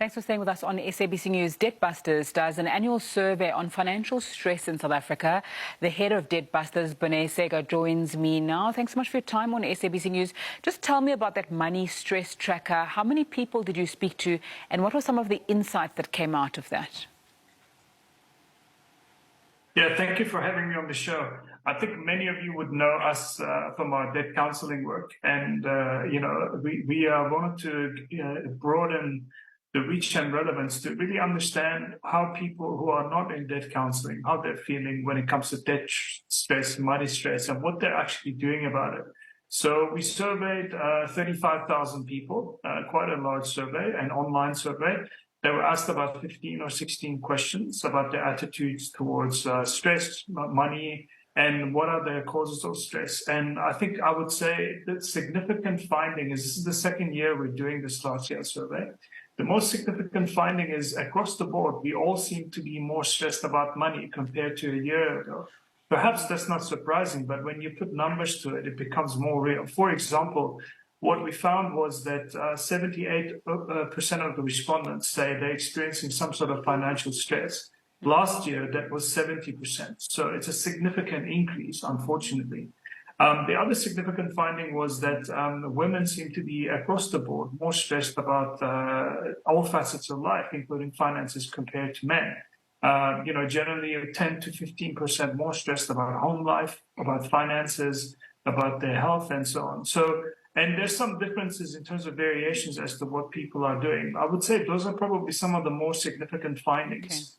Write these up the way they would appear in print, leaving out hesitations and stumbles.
Thanks for staying with us on SABC News. Debtbusters does an annual survey on financial stress in South Africa. The head of Debtbusters, Bune Sega, joins me now. Thanks so much for your time on SABC News. Just tell me about that money stress tracker. How many people did you speak to, and what were some of the insights that came out of that? Yeah, thank you for having me on the show. I think many of you would know us from our debt counseling work, and we wanted to broaden the reach and relevance to really understand how people who are not in debt counseling, how they're feeling when it comes to debt stress, money stress, and what they're actually doing about it. So we surveyed 35,000 people, quite a large survey, an online survey. They were asked about 15 or 16 questions about their attitudes towards stress, money, and what are the causes of stress. And I think I would say the significant finding is, this is the second year we're doing this large-scale survey. The most significant finding is across the board, we all seem to be more stressed about money compared to a year ago. Perhaps that's not surprising, but when you put numbers to it, it becomes more real. For example, what we found was that 78% of the respondents say they're experiencing some sort of financial stress. Last year, that was 70%. So it's a significant increase, unfortunately. The other significant finding was that women seem to be, across the board, more stressed about all facets of life, including finances, compared to men. Generally 10 to 15% more stressed about home life, about finances, about their health, and so on. And there's some differences in terms of variations as to what people are doing. I would say those are probably some of the more significant findings. Okay.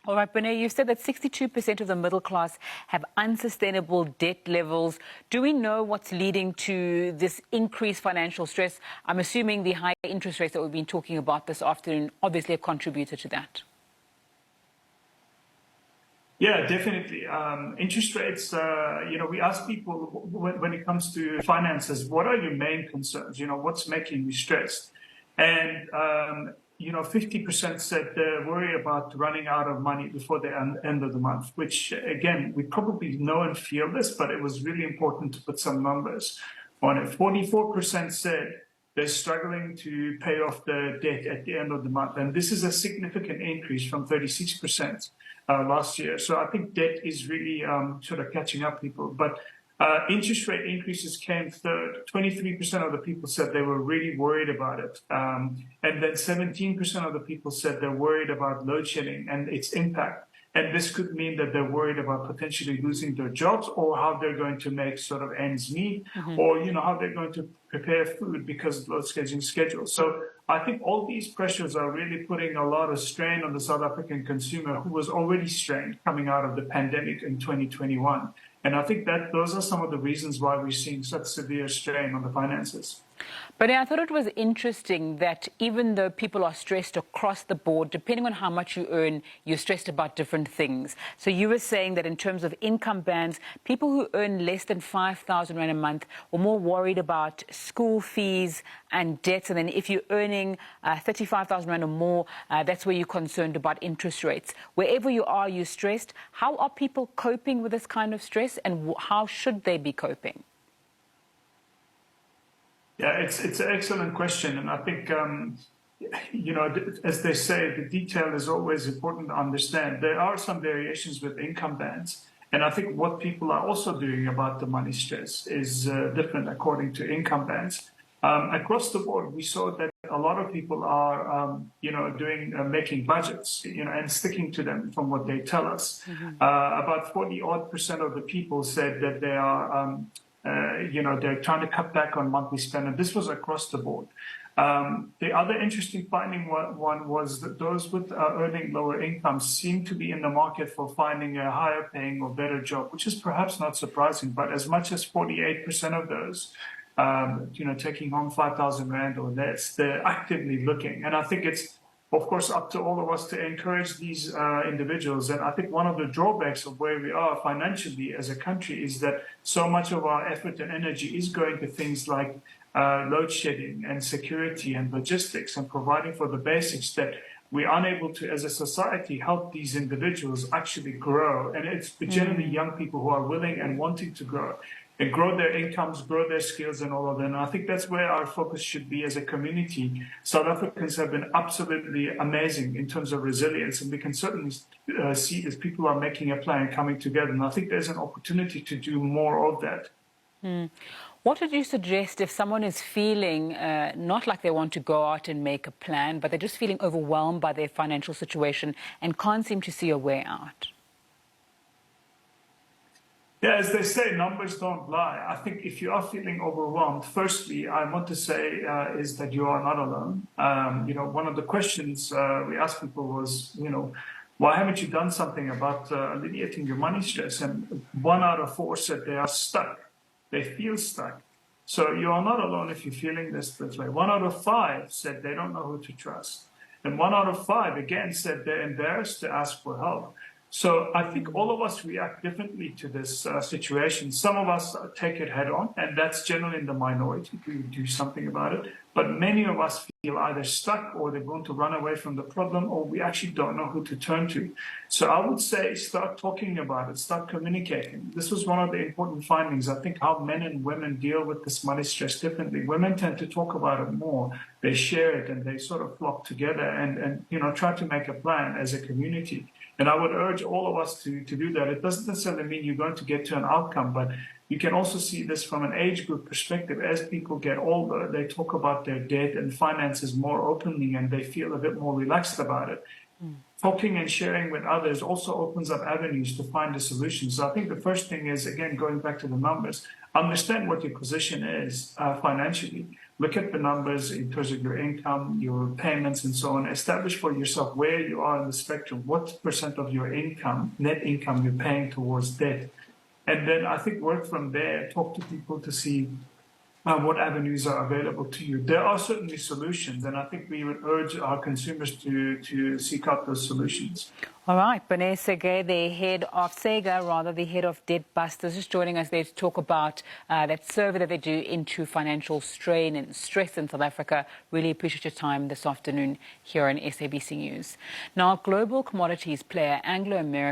All right, Bune, you said that 62% of the middle class have unsustainable debt levels. Do we know what's leading to this increased financial stress? I'm assuming the high interest rates that we've been talking about this afternoon obviously a contributor to that. Yeah, definitely. Interest rates, we ask people when it comes to finances, what are your main concerns? What's making you stressed? And 50% said they're worried about running out of money before the end of the month, which, again, we probably know and feel this, but it was really important to put some numbers on it. 44% said they're struggling to pay off the debt at the end of the month. And this is a significant increase from 36% last year. So I think debt is really sort of catching up people. But interest rate increases came third. 23% of the people said they were really worried about it. And then 17% of the people said they're worried about load shedding and its impact. And this could mean that they're worried about potentially losing their jobs, or how they're going to make sort of ends meet, or how they're going to prepare food because of load scheduling schedules. So I think all these pressures are really putting a lot of strain on the South African consumer, who was already strained coming out of the pandemic in 2021. And I think that those are some of the reasons why we're seeing such severe strain on the finances. But I thought it was interesting that even though people are stressed across the board, depending on how much you earn, you're stressed about different things. So you were saying that in terms of income bands, people who earn less than 5,000 Rand a month were more worried about school fees and debts. And then if you're earning 35,000 Rand or more, that's where you're concerned about interest rates. Wherever you are, you're stressed. How are people coping with this kind of stress, and how should they be coping? Yeah, it's an excellent question. And I think, as they say, the detail is always important to understand. There are some variations with income bands. And I think what people are also doing about the money stress is different according to income bands. Across the board, we saw that a lot of people are, making budgets, and sticking to them from what they tell us. About 40-odd% of the people said that they are they're trying to cut back on monthly spend, and this was across the board. The other interesting finding one was that those with earning lower incomes seem to be in the market for finding a higher paying or better job, which is perhaps not surprising, but as much as 48% of those, taking home 5,000 Rand or less, they're actively looking. And I think it's, of course, up to all of us to encourage these individuals. And I think one of the drawbacks of where we are financially as a country is that so much of our effort and energy is going to things like load shedding and security and logistics and providing for the basics, that we're unable to, as a society, help these individuals actually grow. And it's generally young people who are willing and wanting to grow. and grow their incomes, grow their skills and all of that. And I think that's where our focus should be as a community. South Africans have been absolutely amazing in terms of resilience, and we can certainly see as people are making a plan, coming together. And I think there's an opportunity to do more of that. What would you suggest if someone is feeling not like they want to go out and make a plan, but they're just feeling overwhelmed by their financial situation and can't seem to see a way out? Yeah, as they say, numbers don't lie. I think if you are feeling overwhelmed, firstly, I want to say is that you are not alone. One of the questions we asked people was, why haven't you done something about alleviating your money stress? And 1 out of 4 said they are stuck. They feel stuck. So you are not alone if you're feeling this way. 1 out of 5 said they don't know who to trust. And 1 out of 5, again, said they're embarrassed to ask for help. So I think all of us react differently to this situation. Some of us take it head on, and that's generally in the minority. We do something about it. But many of us feel either stuck or they're going to run away from the problem, or we actually don't know who to turn to. So I would say start talking about it, start communicating. This was one of the important findings. I think how men and women deal with this money stress differently. Women tend to talk about it more. They share it and they sort of flock together and try to make a plan as a community. And I would urge all of us to do that. It doesn't necessarily mean you're going to get to an outcome, but you can also see this from an age group perspective. As people get older, they talk about their debt and finances more openly, and they feel a bit more relaxed about it. Talking and sharing with others also opens up avenues to find a solution. So I think the first thing is, again, going back to the numbers, understand what your position is financially. Look at the numbers in terms of your income, your payments, and so on. Establish for yourself where you are in the spectrum, what percent of your income, net income, you're paying towards debt. And then I think work from there, talk to people to see what avenues are available to you. There are certainly solutions, and I think we would urge our consumers to seek out those solutions. All right, Bonnet Sege, the head of SABC, the head of Debt Busters, just joining us there to talk about that survey that they do into financial strain and stress in South Africa. Really appreciate your time this afternoon here on SABC News. Now, global commodities player Anglo American